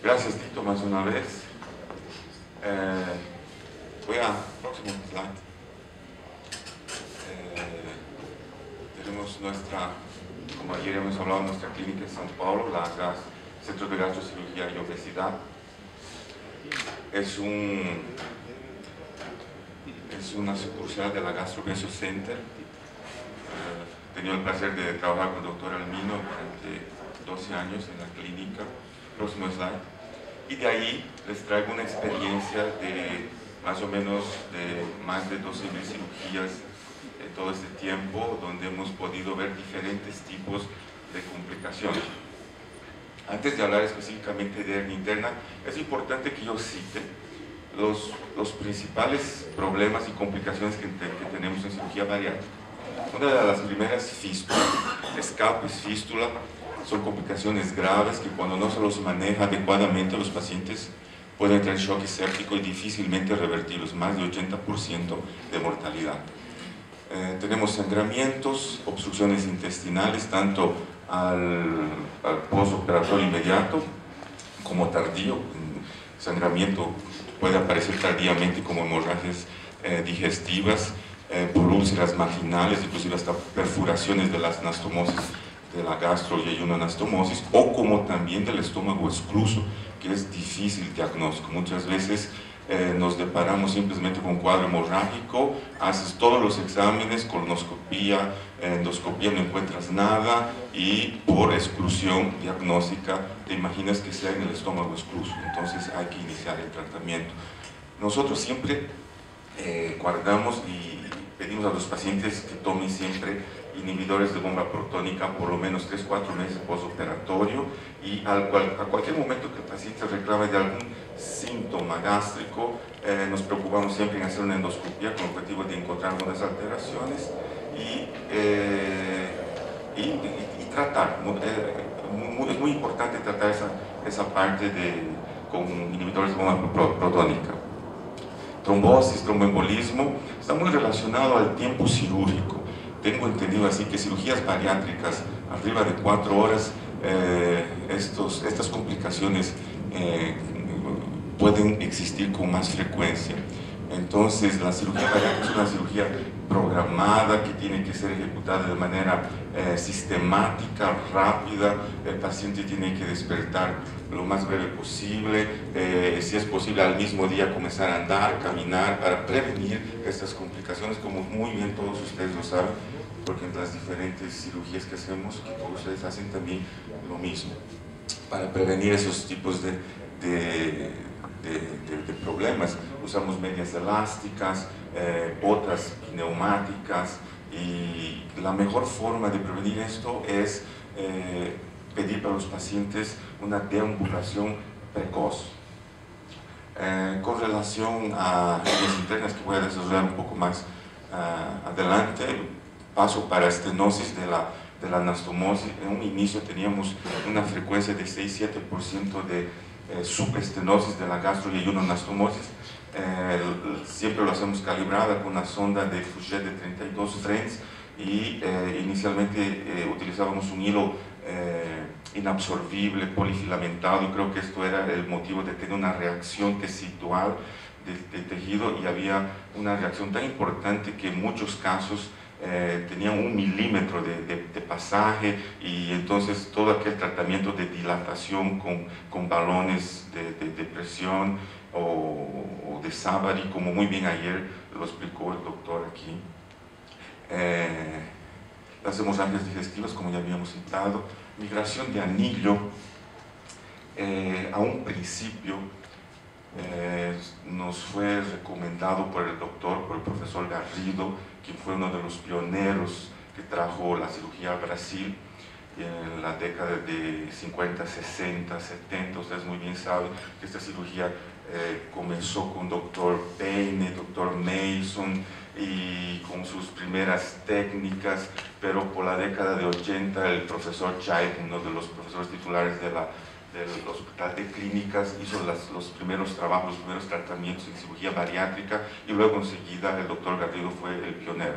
Gracias, Tito, más una vez. Próximo slide. Tenemos nuestra, como ayer hemos hablado, nuestra clínica en São Paulo, Centro de Gastrocirugía y Obesidad. Es una sucursal de la Gastro Benzo Center. He tenido el placer de trabajar con el doctor Almino durante 12 años en la clínica. Próximo slide. Y de ahí les traigo una experiencia de más o menos de más de 12.000 cirugías en todo este tiempo, donde hemos podido ver diferentes tipos de complicaciones. Antes de hablar específicamente de hernia interna, es importante que yo cite los principales problemas y complicaciones que tenemos en cirugía bariátrica. Una de las primeras, fístula, escapes, fístula, son complicaciones graves que cuando no se los maneja adecuadamente los pacientes pueden entrar en shock séptico y difícilmente revertirlos, más de 80% de mortalidad. Tenemos sangramientos, obstrucciones intestinales, tanto al postoperatorio inmediato como tardío. Sangramiento puede aparecer tardíamente como hemorragias digestivas, por úlceras marginales, inclusive hasta perforaciones de las anastomosis de la gastro y anastomosis, o como también del estómago excluso, que es difícil diagnóstico. Muchas veces nos deparamos simplemente con un cuadro hemorrágico, haces todos los exámenes, colonoscopía, endoscopía, no encuentras nada, y por exclusión diagnóstica te imaginas que sea en el estómago excluso, entonces hay que iniciar el tratamiento. Nosotros siempre guardamos y pedimos a los pacientes que tomen siempre inhibidores de bomba protónica por lo menos 3-4 meses postoperatorio, y a cualquier momento que el paciente reclame de algún síntoma gástrico, nos preocupamos siempre en hacer una endoscopía con el objetivo de encontrar algunas alteraciones y tratar. Es muy importante tratar esa parte con inhibidores de bomba protónica. Trombosis, tromboembolismo, está muy relacionado al tiempo cirúrgico. Tengo entendido así que cirugías bariátricas arriba de 4 horas, estas complicaciones pueden existir con más frecuencia. Entonces la cirugía bariátrica es una cirugía programada que tiene que ser ejecutada de manera sistemática, rápida. El paciente tiene que despertar lo más breve posible, si es posible al mismo día comenzar a andar, caminar, para prevenir estas complicaciones, como muy bien todos ustedes lo saben, porque en las diferentes cirugías que hacemos, que todos ustedes hacen también lo mismo, para prevenir esos tipos de problemas. Usamos medias elásticas, botas neumáticas, y la mejor forma de prevenir esto es pedir para los pacientes una deambulación precoz. Con relación a hernias internas, que voy a desarrollar un poco más adelante, paso para estenosis de la anastomosis. En un inicio teníamos una frecuencia de 6-7% de subestenosis de la gastro y anastomosis. Siempre lo hacemos calibrada con una sonda de Fouché de 32 French, y inicialmente utilizábamos un hilo inabsorbible, polifilamentado, y creo que esto era el motivo de tener una reacción tecidual del tejido, y había una reacción tan importante que en muchos casos tenían 1 milímetro de pasaje, y entonces todo aquel tratamiento de dilatación con balones de presión o de Savary, como muy bien ayer lo explicó el doctor aquí. Las hemorragias digestivas, como ya habíamos citado. Migración de anillo, a un principio nos fue recomendado por el profesor Garrido, quien fue uno de los pioneros que trajo la cirugía a Brasil en la década de 50, 60, 70. Ustedes muy bien saben que esta cirugía comenzó con doctor Peine, doctor Mason, y con sus primeras técnicas, pero por la década de 80 el profesor Chait, uno de los profesores titulares del Hospital de Clínicas, hizo los primeros trabajos, los primeros tratamientos en cirugía bariátrica, y luego enseguida el doctor Garrido fue el pionero.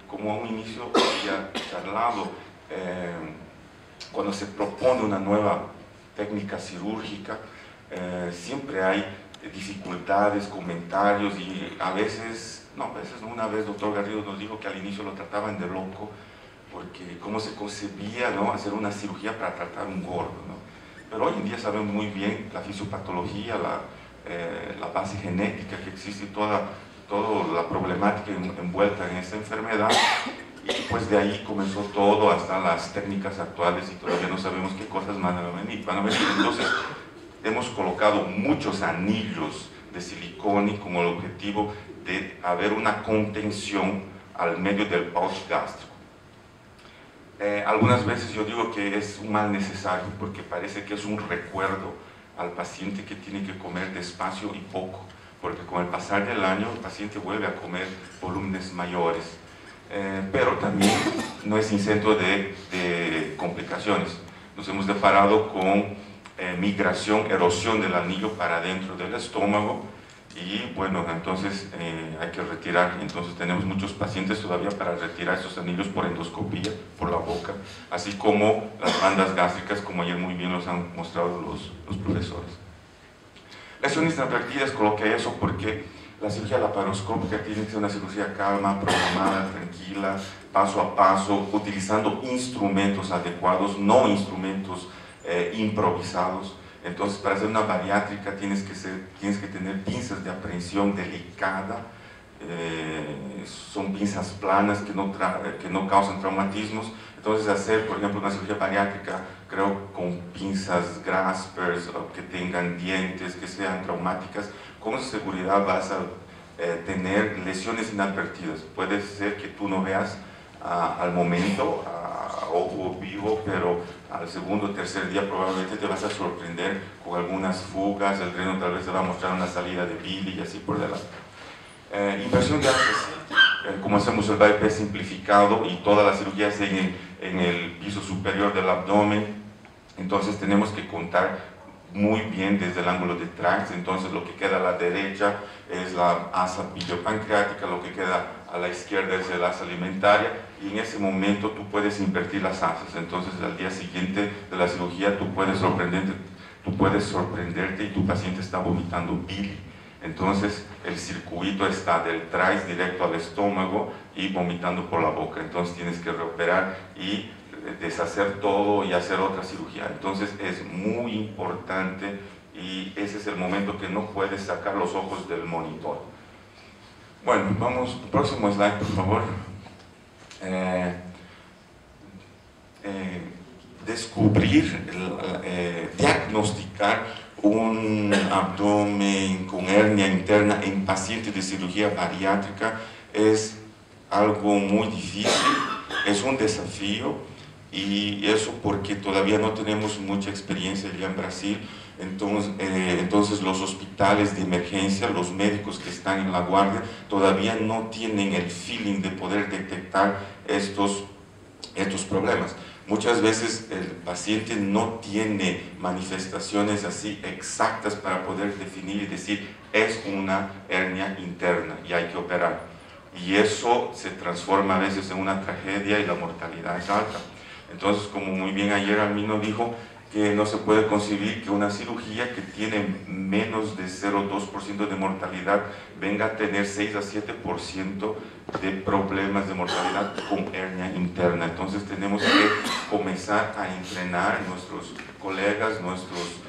Como a un inicio había charlado, cuando se propone una nueva técnica cirúrgica, siempre hay dificultades, comentarios y a veces no, una vez doctor Garrido nos dijo que al inicio lo trataban de loco porque cómo se concebía, ¿no?, hacer una cirugía para tratar un gordo, ¿no? Pero hoy en día sabemos muy bien la fisiopatología, la base genética que existe y toda la problemática envuelta en esta enfermedad, y pues de ahí comenzó todo hasta las técnicas actuales y todavía no sabemos qué cosas van a venir. Entonces hemos colocado muchos anillos de silicona con el objetivo de haber una contención al medio del pouch gástrico. Algunas veces yo digo que es un mal necesario porque parece que es un recuerdo al paciente que tiene que comer despacio y poco, porque con el pasar del año el paciente vuelve a comer volúmenes mayores, pero también no es incentro de complicaciones. Nos hemos deparado con migración, erosión del anillo para adentro del estómago y bueno, entonces hay que retirar. Entonces tenemos muchos pacientes todavía para retirar estos anillos por endoscopía, por la boca, así como las bandas gástricas, como ayer muy bien los han mostrado los profesores. Lesiones inadvertidas, coloqué eso porque la cirugía laparoscópica tiene que ser una cirugía calma, programada, tranquila, paso a paso, utilizando instrumentos adecuados, no instrumentos improvisados. Entonces, para hacer una bariátrica tienes que tener pinzas de aprehensión delicada, son pinzas planas que no causan traumatismos. Entonces, hacer, por ejemplo, una cirugía bariátrica, creo, con pinzas graspers, que tengan dientes, que sean traumáticas, con seguridad vas a tener lesiones inadvertidas. Puede ser que tú no veas al momento, a ojo vivo, pero al segundo o tercer día probablemente te vas a sorprender con algunas fugas, el reno tal vez te va a mostrar una salida de bili y así por delante. Inversión de ACC, como hacemos el bypass simplificado y toda la cirugía es en el piso superior del abdomen, entonces tenemos que contar muy bien desde el ángulo de TRAX. Entonces lo que queda a la derecha es la asa biliopancreática, lo que queda a la izquierda es el asa alimentaria, y en ese momento tú puedes invertir las asas. Entonces al día siguiente de la cirugía tú puedes sorprenderte y tu paciente está vomitando bili. Entonces el circuito está del TRAX directo al estómago y vomitando por la boca. Entonces tienes que reoperar y deshacer todo y hacer otra cirugía. Entonces es muy importante y ese es el momento que no puedes sacar los ojos del monitor. Bueno, vamos, próximo slide por favor. Descubrir, diagnosticar un abdomen con hernia interna en pacientes de cirugía bariátrica es algo muy difícil, es un desafío, y eso porque todavía no tenemos mucha experiencia allá en Brasil. Entonces los hospitales de emergencia, los médicos que están en la guardia todavía no tienen el feeling de poder detectar estos problemas. Muchas veces el paciente no tiene manifestaciones así exactas para poder definir y decir es una hernia interna y hay que operar, y eso se transforma a veces en una tragedia y la mortalidad es alta. Entonces, como muy bien ayer Almino dijo, que no se puede concebir que una cirugía que tiene menos de 0,2% de mortalidad venga a tener 6 a 7% de problemas de mortalidad con hernia interna. Entonces tenemos que comenzar a entrenar a nuestros colegas, nuestros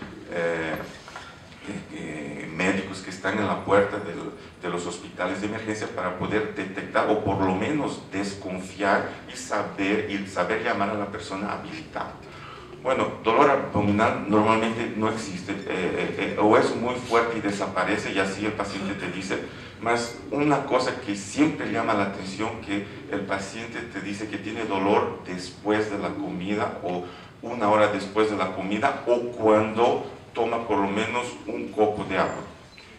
médicos que están en la puerta de los hospitales de emergencia para poder detectar o por lo menos desconfiar y saber llamar a la persona habilitada. Bueno, dolor abdominal normalmente no existe, o es muy fuerte y desaparece y así el paciente te dice. Más una cosa que siempre llama la atención, que el paciente te dice que tiene dolor después de la comida o 1 hora después de la comida o cuando toma por lo menos un copo de agua,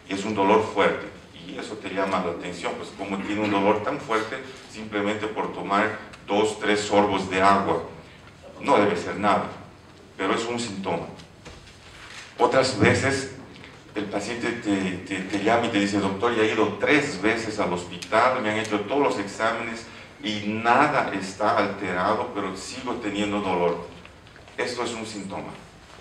y es un dolor fuerte, y eso te llama la atención, pues como tiene un dolor tan fuerte simplemente por tomar 2 o 3 sorbos de agua, no debe ser nada, pero es un síntoma. Otras veces el paciente te llama y te dice, doctor, ya he ido 3 veces al hospital, me han hecho todos los exámenes y nada está alterado, pero sigo teniendo dolor. Esto es un síntoma.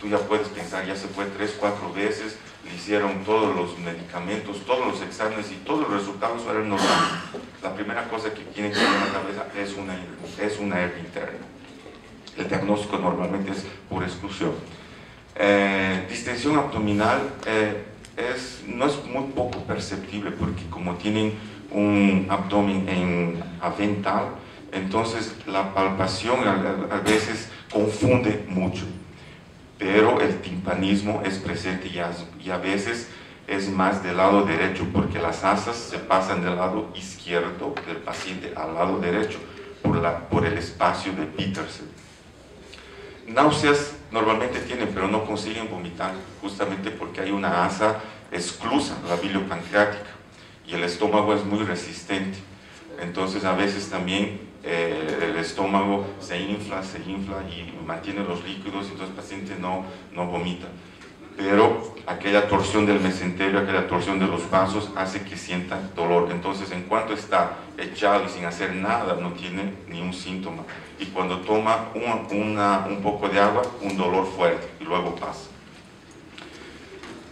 tú ya puedes pensar, ya se fue 3, 4 veces, le hicieron todos los medicamentos, todos los exámenes y todos los resultados eran normales. La primera cosa que tiene que tener en la cabeza es una hernia interna. El diagnóstico normalmente es por exclusión. Distensión abdominal no es muy poco perceptible porque como tienen un abdomen avental, entonces la palpación a veces confunde mucho, pero el timpanismo es presente y a veces es más del lado derecho porque las asas se pasan del lado izquierdo del paciente al lado derecho por el espacio de Petersen. Náuseas normalmente tienen, pero no consiguen vomitar, justamente porque hay una asa exclusa, la biliopancreática, y el estómago es muy resistente. Entonces a veces también el estómago se infla y mantiene los líquidos, y entonces el paciente no vomita. Pero aquella torsión del mesenterio, aquella torsión de los vasos hace que sienta dolor. Entonces en cuanto está echado y sin hacer nada, no tiene ni un síntoma. Y cuando toma un poco de agua, un dolor fuerte y luego pasa.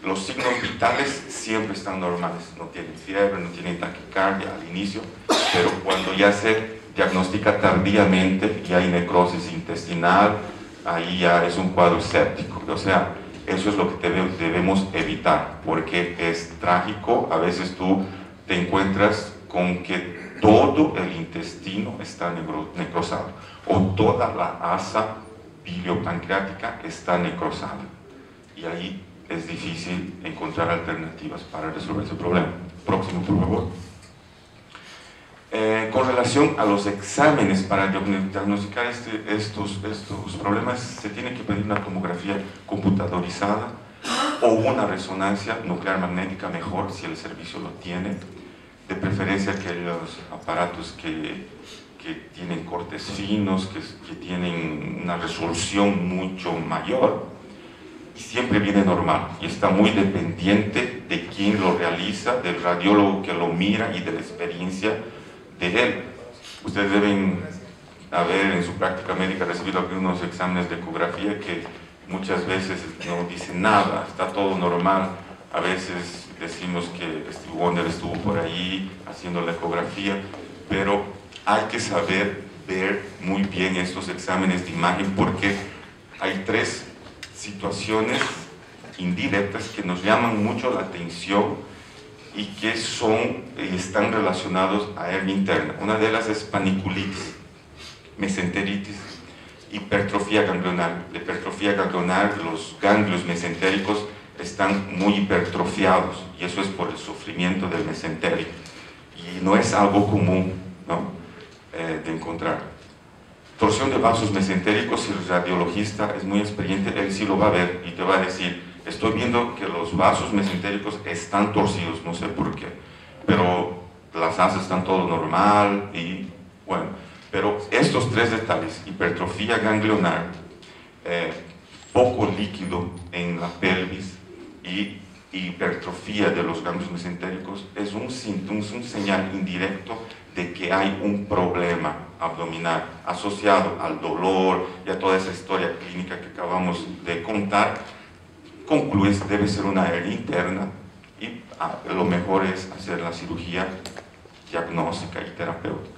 Los signos vitales siempre están normales, no tienen fiebre, no tienen taquicardia al inicio, pero cuando ya se diagnostica tardíamente y hay necrosis intestinal, ahí ya es un cuadro séptico. O sea, eso es lo que debemos evitar, porque es trágico. A veces tú te encuentras con que todo el intestino está necrosado, o toda la asa biliopancreática está necrosada. Y ahí es difícil encontrar alternativas para resolver ese problema. Próximo, por favor. Con relación a los exámenes para diagnosticar estos problemas, se tiene que pedir una tomografía computadorizada o una resonancia nuclear magnética, mejor si el servicio lo tiene, de preferencia aquellos aparatos que tienen cortes finos, que tienen una resolución mucho mayor, y siempre viene normal, y está muy dependiente de quién lo realiza, del radiólogo que lo mira y de la experiencia de él. Ustedes deben haber en su práctica médica recibido algunos exámenes de ecografía que muchas veces no dicen nada, está todo normal. A veces decimos que Steve Wonder estuvo por ahí haciendo la ecografía, pero hay que saber ver muy bien estos exámenes de imagen porque hay 3 situaciones indirectas que nos llaman mucho la atención y que están relacionados a hernia interna. Una de ellas es paniculitis, mesenteritis, hipertrofia ganglionar. La hipertrofia ganglionar, los ganglios mesentéricos están muy hipertrofiados y eso es por el sufrimiento del mesenterio. Y no es algo común, ¿no? De encontrar. Torsión de vasos mesentéricos, si el radiologista es muy experiente, él sí lo va a ver y te va a decir: estoy viendo que los vasos mesentéricos están torcidos, no sé por qué, pero las asas están todo normal y bueno, pero estos 3 detalles, hipertrofia ganglionar, poco líquido en la pelvis y hipertrofia de los ganglios mesentéricos, es un señal indirecto de que hay un problema abdominal asociado al dolor y a toda esa historia clínica que acabamos de contar. Concluyes, debe ser una hernia interna y lo mejor es hacer la cirugía diagnóstica y terapéutica.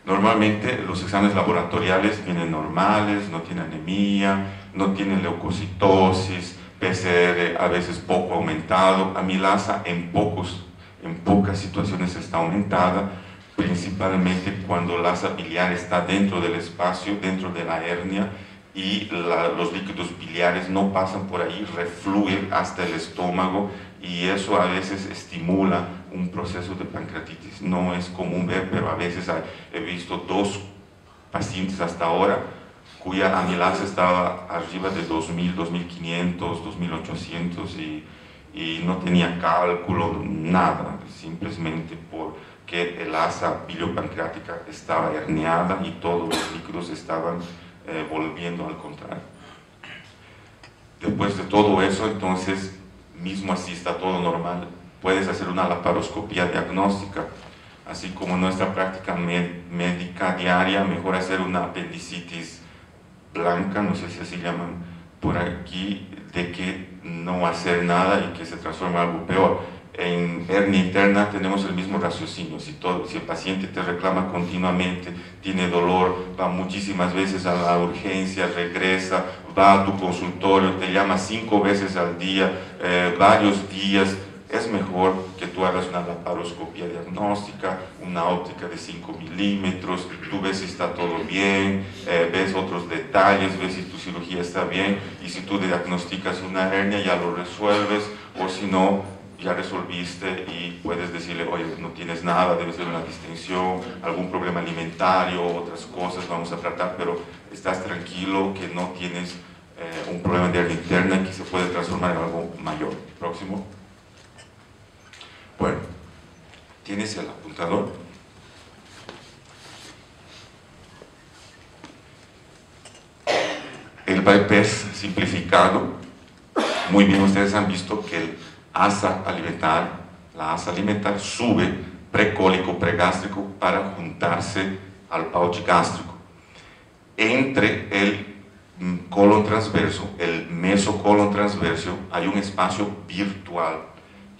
Normalmente los exámenes laboratoriales vienen normales, no tienen anemia, no tienen leucocitosis, PCR a veces poco aumentado, amilasa en pocas situaciones está aumentada, principalmente cuando la asa biliar está dentro del espacio, dentro de la hernia, y los líquidos biliares no pasan por ahí, refluyen hasta el estómago y eso a veces estimula un proceso de pancreatitis. No es común ver, pero a veces he visto 2 pacientes hasta ahora cuya amilasa estaba arriba de 2000, 2500, 2800 y no tenía cálculo, nada, simplemente porque el asa biliopancreática estaba herniada y todos los líquidos estaban volviendo al contrario. Después de todo eso, entonces, mismo así está todo normal, puedes hacer una laparoscopía diagnóstica, así como nuestra práctica médica diaria, mejor hacer una apendicitis blanca, no sé si así llaman, por aquí de que no hacer nada y que se transforme en algo peor. En hernia interna tenemos el mismo raciocinio. Si el paciente te reclama continuamente, tiene dolor, va muchísimas veces a la urgencia, regresa, va a tu consultorio, te llama 5 veces al día, varios días, es mejor que tú hagas una laparoscopia diagnóstica, una óptica de 5 milímetros, tú ves si está todo bien, ves otros detalles, ves si tu cirugía está bien, y si tú diagnosticas una hernia ya lo resuelves, o si no, ya resolviste y puedes decirle, oye, no tienes nada, debe ser una distensión, algún problema alimentario, otras cosas vamos a tratar, pero estás tranquilo que no tienes un problema de hernia interna y que se puede transformar en algo mayor. Próximo. Bueno, ¿tienes el apuntador? El bypass simplificado, muy bien, ustedes han visto que el asa alimentar, la asa alimentar sube precólico, pregástrico para juntarse al pouch gástrico. Entre el colon transverso, el mesocolon transverso, hay un espacio virtual.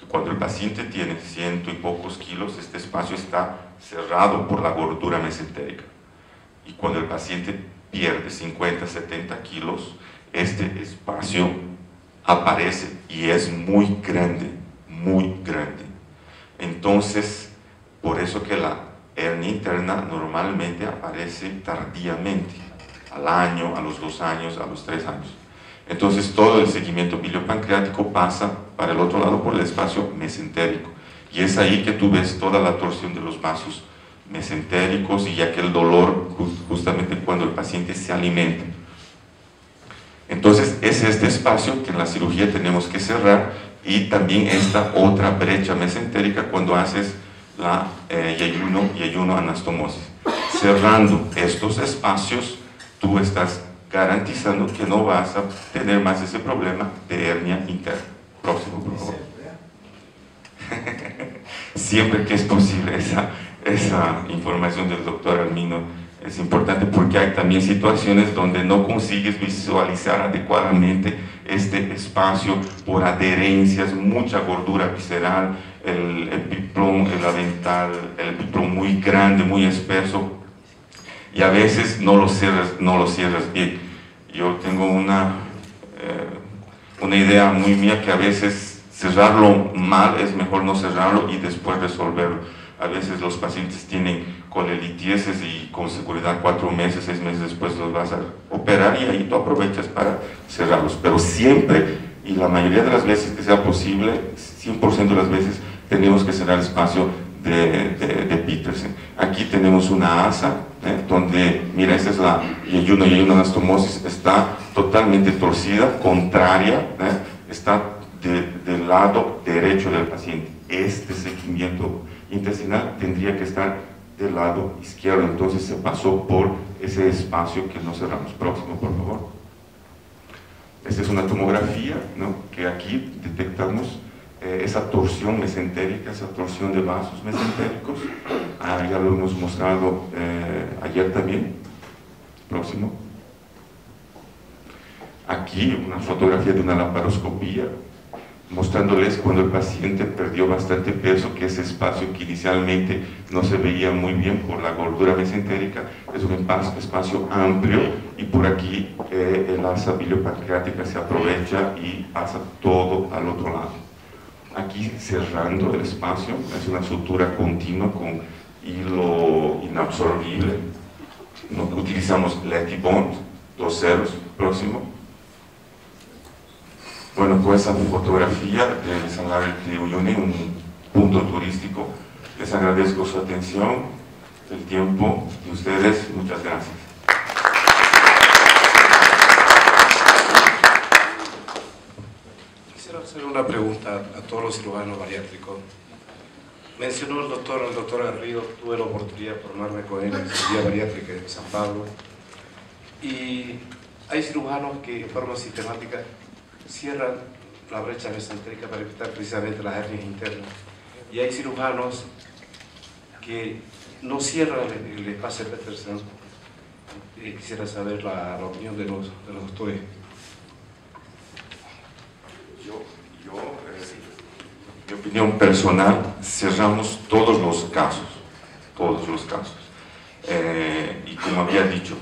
Cuando el paciente tiene 100 y pocos kilos, este espacio está cerrado por la gordura mesentérica. Y cuando el paciente pierde 50, 70 kilos, este espacio aparece y es muy grande, muy grande. Entonces, por eso que la hernia interna normalmente aparece tardíamente, al año, a los 2 años, a los 3 años. Entonces todo el seguimiento biliopancreático pasa para el otro lado por el espacio mesentérico, y es ahí que tú ves toda la torsión de los vasos mesentéricos y aquel dolor justamente cuando el paciente se alimenta. Entonces es este espacio que en la cirugía tenemos que cerrar, y también esta otra brecha mesentérica cuando haces la yeyuno anastomosis. Cerrando estos espacios, tú estás garantizando que no vas a tener más ese problema de hernia interna. Próximo, por favor. Siempre que es posible, esa información del doctor Armino es importante, porque hay también situaciones donde no consigues visualizar adecuadamente este espacio por adherencias, mucha gordura visceral, el epiplom, el avental, el epiplom muy grande, muy espeso, y a veces no lo cierras bien. Yo tengo una idea muy mía que a veces cerrarlo mal es mejor no cerrarlo y después resolverlo. A veces los pacientes tienen colelitieses y con seguridad 4 meses, 6 meses después los vas a operar, y ahí tú aprovechas para cerrarlos. Pero siempre, y la mayoría de las veces que sea posible, 100% de las veces, tenemos que cerrar el espacio de Petersen. Aquí tenemos una asa, donde, mira, esta es la yeyuno anastomosis, está totalmente torcida, contraria, está del lado derecho del paciente. Este seguimiento intestinal tendría que estar del lado izquierdo, entonces se pasó por ese espacio que no cerramos. Próximo, por favor. Esta es una tomografía, ¿no?, que aquí detectamos esa torsión mesentérica, esa torsión de vasos mesentéricos. Ya lo hemos mostrado ayer también. Próximo. Aquí una fotografía de una laparoscopía, mostrándoles cuando el paciente perdió bastante peso, que ese espacio que inicialmente no se veía muy bien por la gordura mesentérica es un espacio amplio, y por aquí el asa biliopancreática se aprovecha y pasa todo al otro lado. Aquí cerrando el espacio, es una sutura continua con hilo inabsorbible. No utilizamos Letibond, 2 ceros. Próximo. Bueno, con esa fotografía del Sanlaret de Uyuni, un punto turístico, les agradezco su atención, el tiempo de ustedes. Muchas gracias. Quisiera hacer una pregunta a todos los cirujanos bariátricos. Mencionó el doctor Garrido, tuve la oportunidad de formarme con él en cirugía bariátrica en San Pablo, y hay cirujanos que en forma sistemática cierran la brecha mesentérica para evitar precisamente las hernias internas, y hay cirujanos que no cierran el espacio Petersen. Quisiera saber la opinión de los doctores. opinión personal, cerramos todos los casos, todos los casos. Y como había dicho,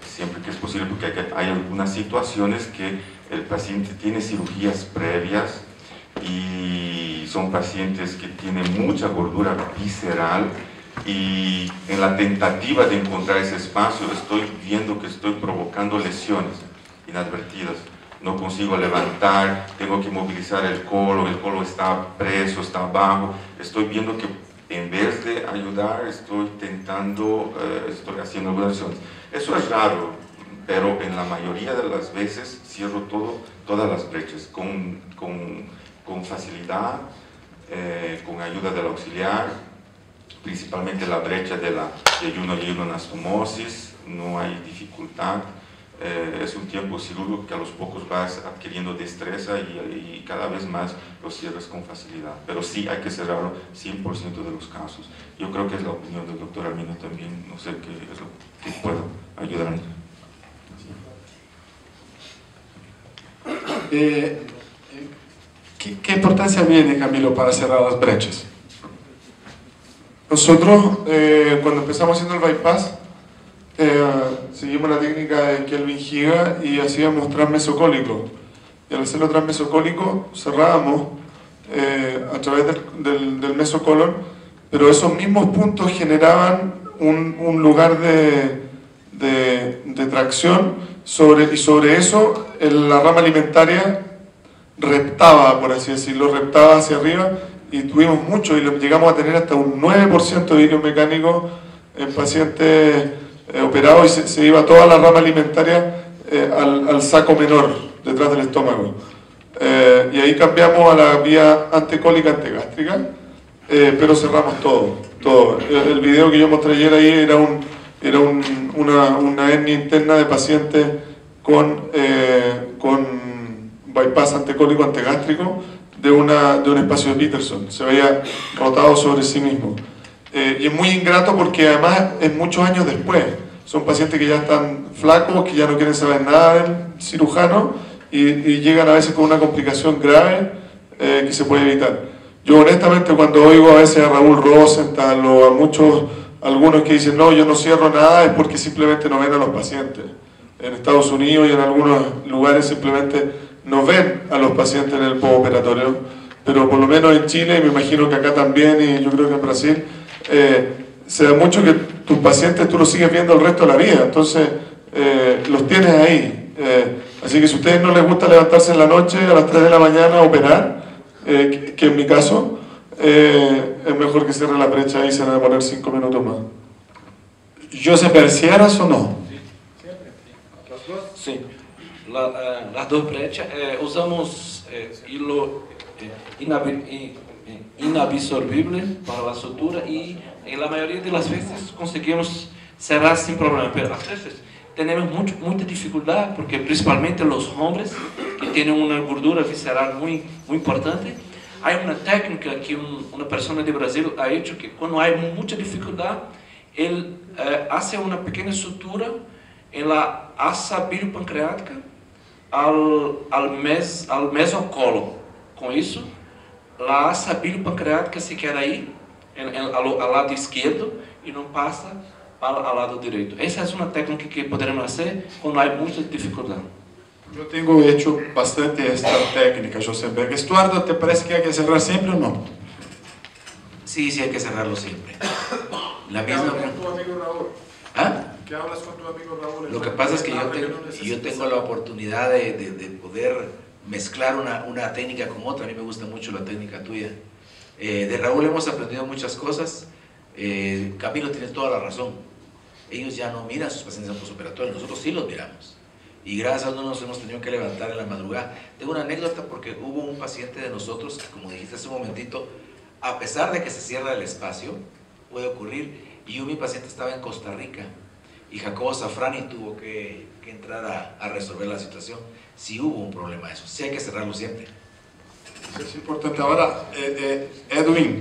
siempre que es posible, porque hay algunas situaciones que el paciente tiene cirugías previas y son pacientes que tienen mucha gordura visceral, y en la tentativa de encontrar ese espacio estoy viendo que estoy provocando lesiones inadvertidas. No consigo levantar, tengo que movilizar el colon está preso, está abajo. Estoy viendo que en vez de ayudar, estoy haciendo algunas lesiones. Eso es raro, pero en la mayoría de las veces cierro todas las brechas con facilidad, con ayuda del auxiliar, principalmente la brecha de yeyuno y anastomosis, no hay dificultad. Es un tiempo cirúrgico que a los pocos vas adquiriendo destreza y cada vez más lo cierras con facilidad. Pero sí hay que cerrarlo 100% de los casos. Yo creo que es la opinión del doctor Armino también, no sé qué es lo que puedo ayudar. ¿Qué importancia viene, Camilo, para cerrar las brechas? Nosotros, cuando empezamos haciendo el bypass, seguimos la técnica de Kelvin Higa y hacíamos transmesocólico. Y al hacerlo transmesocólico cerrábamos a través del mesocolon, pero esos mismos puntos generaban un lugar de tracción y sobre eso la rama alimentaria reptaba, por así decirlo, reptaba hacia arriba, y tuvimos mucho, y llegamos a tener hasta un 9% de vídeo mecánico en pacientes operados, y se iba toda la rama alimentaria al saco menor, detrás del estómago. Y ahí cambiamos a la vía antecólica antegástrica, pero cerramos todo. El video que yo mostré ayer ahí era una hernia interna de pacientes con bypass antecólico antegástrico de un espacio de Peterson. Se había rotado sobre sí mismo. Y es muy ingrato porque además es muchos años después. Son pacientes que ya están flacos, que ya no quieren saber nada del cirujano y llegan a veces con una complicación grave que se puede evitar. Yo honestamente cuando oigo a veces a Raúl Rosenthal o a algunos que dicen no, yo no cierro nada, es porque simplemente no ven a los pacientes. En Estados Unidos y en algunos lugares simplemente no ven a los pacientes en el postoperatorio, pero por lo menos en Chile, y me imagino que acá también, y yo creo que en Brasil, se da mucho que tus pacientes tú los sigues viendo el resto de la vida, entonces los tienes ahí. Así que si a ustedes no les gusta levantarse en la noche a las 3 de la mañana a operar, que en mi caso, es mejor que cierren la brecha y se van a demorar 5 minutos más. José, ¿cierras o no? Sí, las dos brechas. Usamos hilo inabsorbible para la sutura y en la mayoría de las veces conseguimos cerrar sin problema, pero a veces tenemos mucha dificultad porque principalmente los hombres que tienen una gordura visceral muy importante. Hay una técnica que una persona de Brasil ha hecho que cuando hay mucha dificultad, él hace una pequeña sutura en la asa biliopancreática al mesocolo. Con eso, la asa biliopancreática se queda ahí, al lado izquierdo, y no pasa al lado derecho. Esa es una técnica que podremos hacer cuando hay mucha dificultad. Yo tengo hecho bastante esta técnica, José Berg. Estuardo, ¿te parece que hay que cerrar siempre o no? Sí, hay que cerrarlo siempre. ¿Qué hablas con tu amigo Raúl? ¿Ah? ¿Qué hablas con tu amigo Raúl? Lo que pasa es que yo tengo la oportunidad de poder mezclar una técnica con otra. A mí me gusta mucho la técnica tuya. De Raúl hemos aprendido muchas cosas. Camilo tiene toda la razón. Ellos ya no miran a sus pacientes en postoperatorios, nosotros sí los miramos. Y gracias a Dios no nos hemos tenido que levantar en la madrugada. Tengo una anécdota porque hubo un paciente de nosotros que, como dijiste hace un momentito, a pesar de que se cierra el espacio, puede ocurrir. Y mi paciente estaba en Costa Rica y Jacobo Safrani tuvo que entrar a resolver la situación. Sí hubo un problema de eso, sí hay que cerrarlo siempre. Eso es importante. Ahora, Edwin,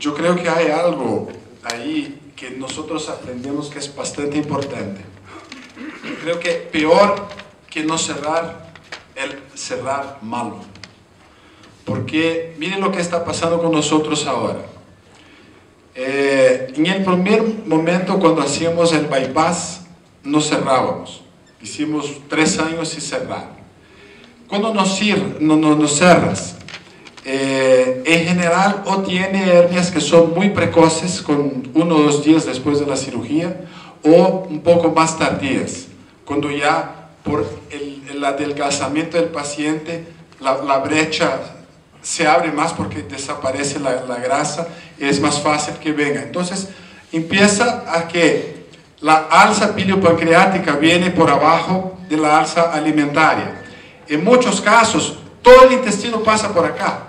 yo creo que hay algo ahí que nosotros aprendemos que es bastante importante. Creo que peor que no cerrar, el cerrar malo. porque miren lo que está pasando con nosotros ahora. En el primer momento, cuando hacíamos el bypass, no cerrábamos. Hicimos 3 años sin cerrar. Cuando nos cerras, en general o tiene hernias que son muy precoces, con 1 o 2 días después de la cirugía, o un poco más tardías, cuando ya por el adelgazamiento del paciente la brecha se abre más porque desaparece la grasa y es más fácil que venga. Entonces empieza a que la alza piliopancreática viene por abajo de la alza alimentaria. En muchos casos todo el intestino pasa por acá,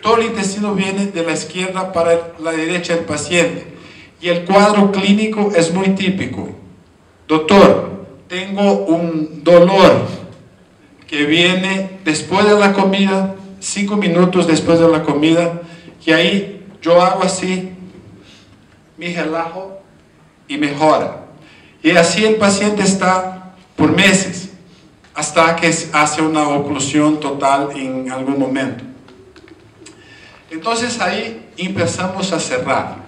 todo el intestino viene de la izquierda para la derecha del paciente, y el cuadro clínico es muy típico. Doctor, tengo un dolor que viene después de la comida, 5 minutos después de la comida, y ahí yo hago así, me relajo y mejora. Y así el paciente está por meses, hasta que hace una oclusión total en algún momento. Entonces ahí empezamos a cerrar.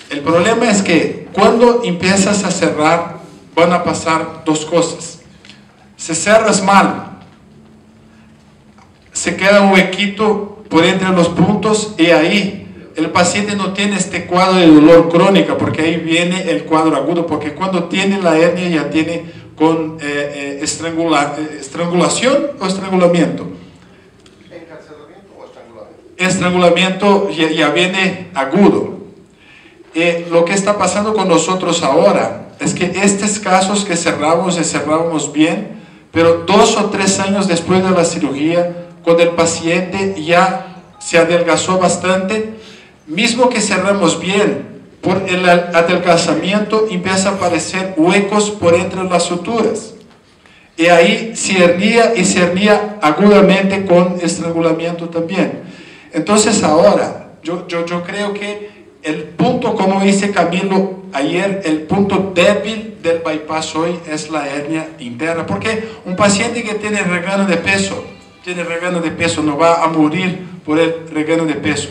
El problema es que cuando empiezas a cerrar, van a pasar 2 cosas. Si cerras mal, se queda un huequito por entre los puntos, y ahí el paciente no tiene este cuadro de dolor crónica, porque ahí viene el cuadro agudo, porque cuando tiene la hernia ya tiene con estrangulación o estrangulamiento. ¿Encarcelamiento o estrangulamiento? Estrangulamiento ya viene agudo. Lo que está pasando con nosotros ahora es que estos casos que cerramos bien, pero 2 o 3 años después de la cirugía, cuando el paciente ya se adelgazó bastante, mismo que cerramos bien, por el adelgazamiento empieza a aparecer huecos por entre las suturas, y ahí se hernía agudamente con estrangulamiento también. Entonces ahora yo creo que el punto, como dice Camilo ayer, el punto débil del bypass hoy es la hernia interna, porque un paciente que tiene regano de peso no va a morir por el regano de peso,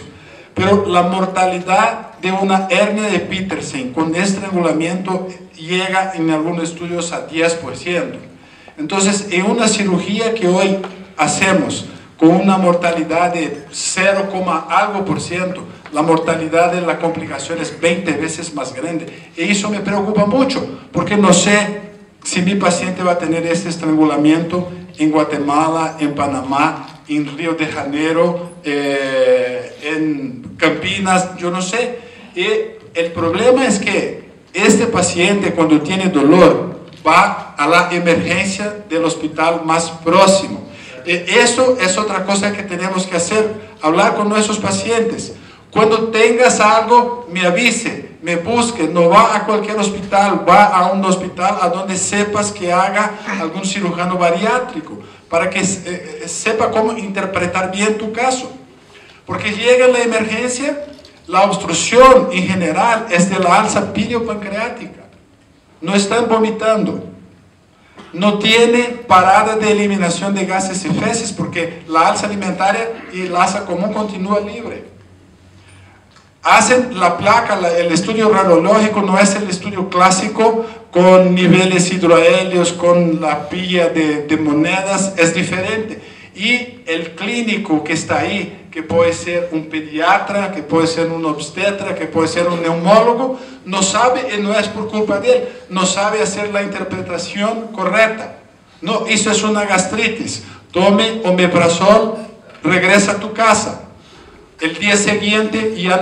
pero la mortalidad de una hernia de Petersen con estrangulamiento llega en algunos estudios a 10%. Entonces, en una cirugía que hoy hacemos con una mortalidad de 0, algo por ciento, la mortalidad de la complicación es 20 veces más grande. Y eso me preocupa mucho, porque no sé si mi paciente va a tener este estrangulamiento en Guatemala, en Panamá, en Río de Janeiro, en Campinas, yo no sé. Y el problema es que este paciente, cuando tiene dolor, va a la emergencia del hospital más próximo. Eso es otra cosa que tenemos que hacer, hablar con nuestros pacientes. Cuando tengas algo, me avise, me busque, no va a cualquier hospital, va a un hospital a donde sepas que haga algún cirujano bariátrico, para que sepa cómo interpretar bien tu caso. Porque llega la emergencia, la obstrucción en general es de la alza piliopancreática. No están vomitando. No tiene parada de eliminación de gases y feces, porque la alza alimentaria y la alza común continúa libre. Hacen la placa, el estudio radiológico no es el estudio clásico con niveles hidrohelios, con la pilla de monedas, es diferente. Y el clínico que está ahí, que puede ser un pediatra, que puede ser un obstetra, que puede ser un neumólogo, no sabe, y no es por culpa de él, no sabe hacer la interpretación correcta. No, eso es una gastritis, tome omeprazol, regresa a tu casa. El día siguiente ya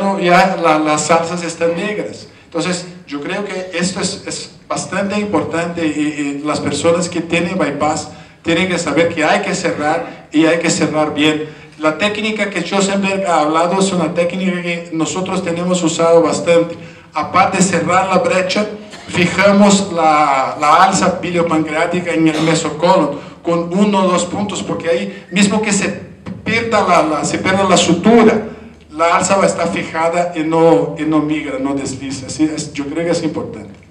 las salsas están negras. Entonces yo creo que esto es bastante importante, y las personas que tienen bypass tienen que saber que hay que cerrar, y hay que cerrar bien. La técnica que Josenberg ha hablado es una técnica que nosotros tenemos usado bastante. Aparte de cerrar la brecha, fijamos la alza piliopancreática en el mesocolon con 1 o 2 puntos, porque ahí mismo que se pierda la sutura, la alza va a estar fijada y no migra, no desliza. Así yo creo que es importante.